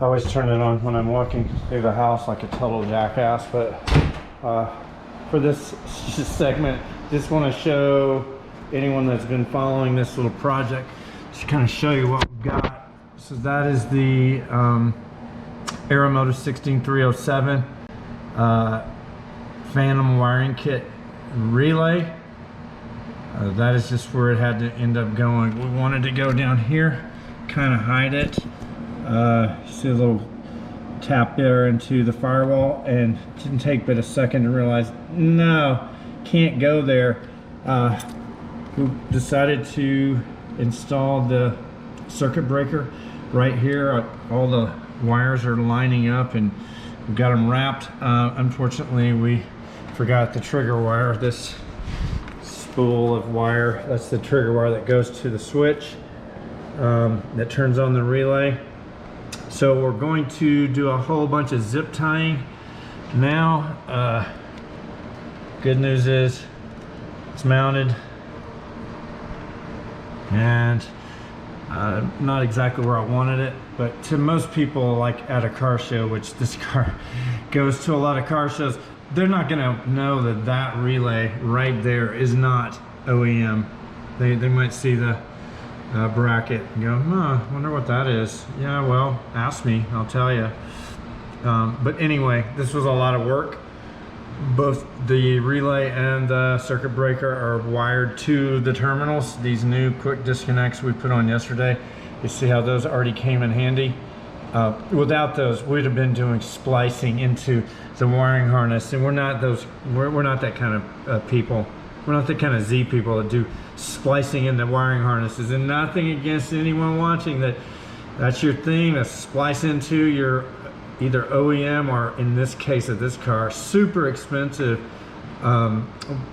I always turn it on when I'm walking through the house like a total jackass, but for this segment, just want to show anyone that's been following this little project, just kind of show you what we've got. So that is the Aeromotive 16307 Phantom wiring kit relay. That is just where it had to end up going. We wanted to go down here, kind of hide it. See a little tap there into the firewall, and it didn't take but a second to realize, no, can't go there. We decided to install the circuit breaker right here. All the wires are lining up and we've got them wrapped. Unfortunately, we forgot the trigger wire. This spool of wire, that's the trigger wire that goes to the switch that turns on the relay. So we're going to do a whole bunch of zip tying now. Good news is it's mounted, and not exactly where I wanted it, but to most people, like at a car show, which this car goes to a lot of car shows, they're not gonna know that that relay right there is not OEM. They might see the bracket and go, huh, wonder what that is. Yeah, well, ask me, I'll tell you. But anyway, this was a lot of work. Both the relay and the circuit breaker are wired to the terminals. These new quick disconnects we put on yesterday, you see how those already came in handy. Without those, we'd have been doing splicing into the wiring harness, and we're not that kind of people. We're not the kind of Z people that do splicing into wiring harnesses. And nothing against anyone watching that's your thing, to splice into your either OEM or, in this case of this car, super expensive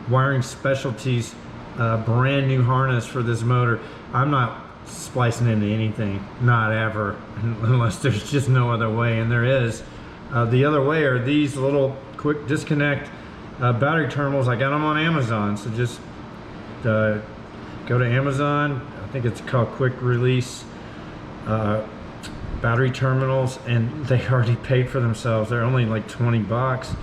wiring specialties, brand new harness for this motor. I'm not splicing into anything, not ever, unless there's just no other way, and there is. The other way are these little quick disconnect battery terminals. I got them on Amazon, so just go to Amazon. I think it's called quick release battery terminals, and they already paid for themselves. They're only like 20 bucks.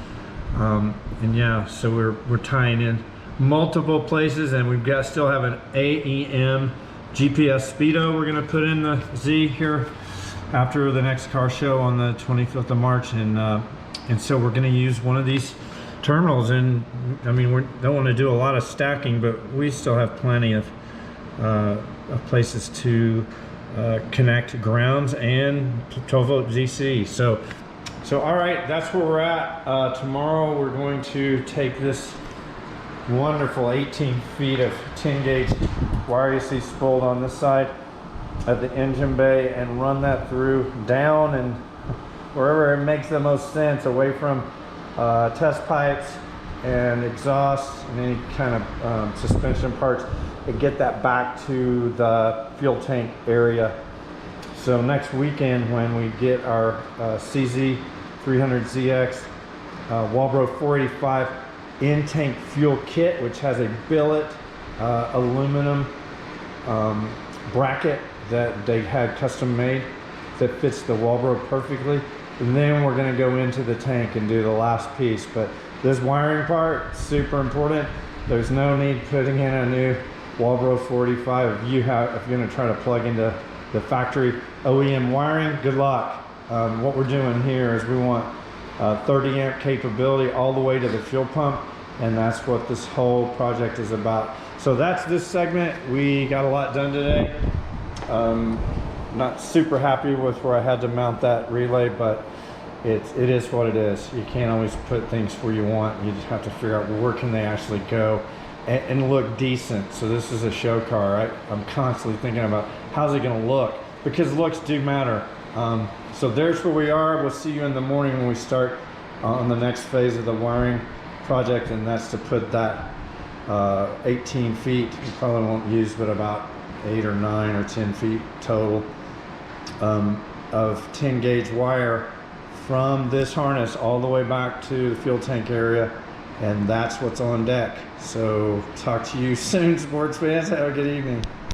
And yeah, so we're tying in multiple places, and we've got still have an AEM GPS speedo we're gonna put in the Z here after the next car show on the 25th of March, and so we're gonna use one of these terminals. And I mean, we don't want to do a lot of stacking, but we still have plenty of places to connect grounds and 12-volt DC. So all right, that's where we're at. Tomorrow we're going to take this wonderful 18 feet of 10 gauge wire you see spooled on this side of the engine bay and run that through down and wherever it makes the most sense, away from test pipes and exhaust and any kind of suspension parts, and get that back to the fuel tank area. So next weekend, when we get our CZ 300ZX Walbro 485 in-tank fuel kit, which has a billet aluminum bracket that they had custom made that fits the Walbro perfectly, and then we're going to go into the tank and do the last piece. But this wiring part, super important. There's no need putting in a new Walbro 485 if you're going to try to plug into the factory OEM wiring. Good luck. What we're doing here is we want 30 amp capability all the way to the fuel pump, and that's what this whole project is about. So that's this segment. We got a lot done today. Not super happy with where I had to mount that relay, but it is what it is. You can't always put things where you want. You just have to figure out where can they actually go and look decent. So this is a show car. I'm constantly thinking about how's it going to look, because looks do matter. So there's where we are. We'll see you in the morning when we start on the next phase of the wiring project, and that's to put that 18 feet, you probably won't use but about 8 or 9 or 10 feet total of 10 gauge wire from this harness all the way back to the fuel tank area, and that's what's on deck. So talk to you soon, sports fans. Have a good evening.